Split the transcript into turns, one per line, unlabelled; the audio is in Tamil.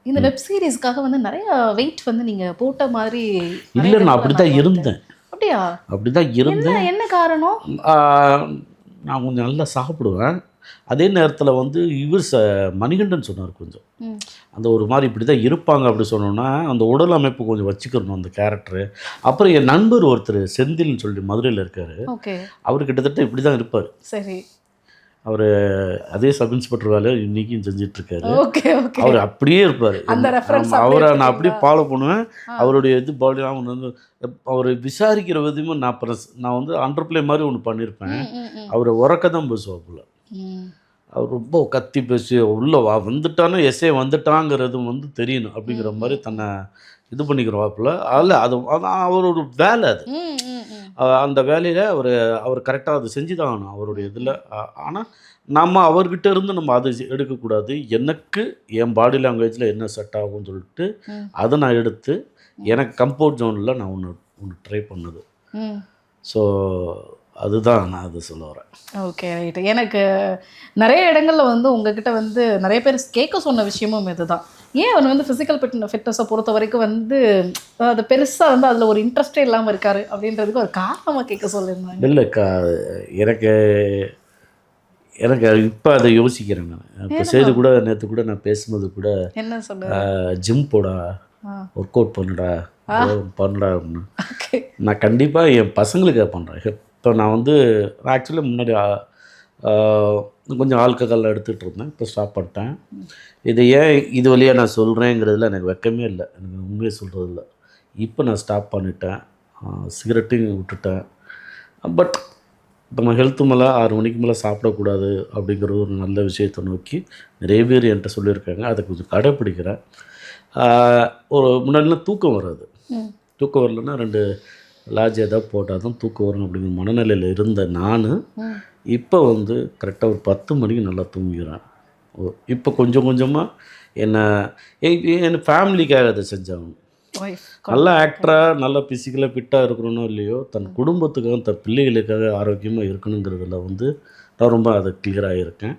இந்த வெப் சீரிஸ்க்காக வந்து நிறைய வெயிட் வந்து நீங்க போட்ட மாதிரி
இல்லை, நான் அப்படி தான் இருந்தேன்.
அப்படியா?
அப்படி தான் இருந்தேன்.
என்ன காரணம்?
நான் கொஞ்சம் நல்லா சாப்பிடுவேன். அதே நேரத்தில் வந்து மணிகண்டன் சொன்னார் கொஞ்சம், அந்த ஒரு மாதிரி இப்படி தான் இருப்பாங்க அப்படி சொன்னோன்னா அந்த உடல் அமைப்பு கொஞ்சம் வச்சுக்கிறணும் அந்த கேரக்டரு. அப்புறம் என் நண்பர் ஒருத்தர் செந்தில்னு சொல்லி மதுரையில் இருக்கார்.
ஓகே.
அவர் கிட்டத்தட்ட இப்படி தான் இருப்பார்.
சரி.
அவர் அதே சப் இன்ஸ்பெக்டர் வேலை இன்றைக்கும் செஞ்சிட்ருக்காரு.
Okay okay.
அவர் அப்படியே இருப்பார். அவரை நான் அப்படியே ஃபாலோ பண்ணுவேன். அவருடைய இது பாடிலாம் ஒன்று வந்து அவர் விசாரிக்கிற விதமே நான் வந்து அண்டர் பிளே மாதிரி ஒன்று பண்ணியிருப்பேன். அவர் உறக்க தான் பேசுவாப்புல. அவர் ரொம்ப கத்தி பேசி உள்ளே வந்துட்டானோ எஸ்ஏ வந்துட்டாங்கிறது வந்து தெரியணும் அப்படிங்கிற மாதிரி தன்னை இது பண்ணிக்கிறவாப்புல. அது அவரோட வேலை. அது அந்த வேலையில் அவர் கரெக்டாக அது செஞ்சு தான் ஆகணும் அவருடைய இதில். ஆனால் நம்ம அவர்கிட்ட இருந்து நம்ம அதை எடுக்கக்கூடாது. எனக்கு என் பாடி லாங்குவேஜில் என்ன செட் ஆகும்னு சொல்லிட்டு அதை நான் எடுத்து எனக்கு கம்ஃபர்ட் ஜோனில் நான் ஒன்று ட்ரை பண்ணது. ஸோ அதுதான் நான் அதை சொல்ல வரேன்.
Okay, right. எனக்கு நிறைய இடங்களில் வந்து உங்ககிட்ட வந்து நிறைய பேர் கேட்க சொன்ன விஷயமும் இதுதான். ஏன் அவர் வந்து ஃபிசிக்கல் ஃபிட்னஸை பொறுத்த வரைக்கும் வந்து அது பெருசாக வந்து அதில் ஒரு இன்ட்ரெஸ்டே இல்லாமல் இருக்காரு அப்படின்றதுக்கு ஒரு காரணமாக கேட்க சொல்லியிருந்தாங்க.
இல்லைக்கா, எனக்கு இப்போ அதை யோசிக்கிறேன். நான் இப்போ செய்து கூட நேற்று கூட நான் பேசும்போது கூட
என்ன சொல்ல,
ஜிம் போடா, ஒர்க் அவுட் பண்ணுடா அப்படின்னு. நான் கண்டிப்பாக என் பசங்களுக்கு பண்ணுறேன். இப்போ நான் வந்து ஆக்சுவலி முன்னாடி கொஞ்சம் ஆல்கஹால் எடுத்துகிட்டு இருந்தேன். இப்போ ஸ்டாப் பண்ணிட்டேன். இதை ஏன் இது வழியாக நான் சொல்கிறேங்கிறதுல எனக்கு வெக்கமே இல்லை, எனக்கு உண்மையை சொல்கிறதில்ல. இப்போ நான் ஸ்டாப் பண்ணிட்டேன். சிகரெட்டையும் விட்டுட்டேன். பட் நம்ம ஹெல்த்து மேலே 6 மணிக்கு மேலே சாப்பிடக்கூடாது அப்படிங்கிற ஒரு நல்ல விஷயத்தை நோக்கி நிறைய பேர் என்கிட்ட சொல்லியிருக்காங்க. அதை கொஞ்சம் கடைப்பிடிக்கிறேன். ஒரு முன்னாடிலாம் தூக்கம் வராது. தூக்கம் வரலன்னா 2 லாட்ஜ் ஏதாவது போட்டால் தான் தூக்கம் வரும் அப்படிங்கிற மனநிலையில் இருந்த நான் இப்போ வந்து கரெக்டாக ஒரு 10 மணிக்கு நல்லா தூங்கிக்கிறேன். இப்போ கொஞ்சம் கொஞ்சமாக என் ஃபேமிலிக்காக அதை செஞ்சாகணும். நல்ல ஆக்டராக நல்ல ஃபிசிக்கலாக ஃபிட்டாக இருக்கணும்னோ இல்லையோ, தன் குடும்பத்துக்காக தன் பிள்ளைகளுக்காக ஆரோக்கியமாக இருக்கணுங்கிறதுல வந்து நான் ரொம்ப அதை கிளியராக இருக்கேன்.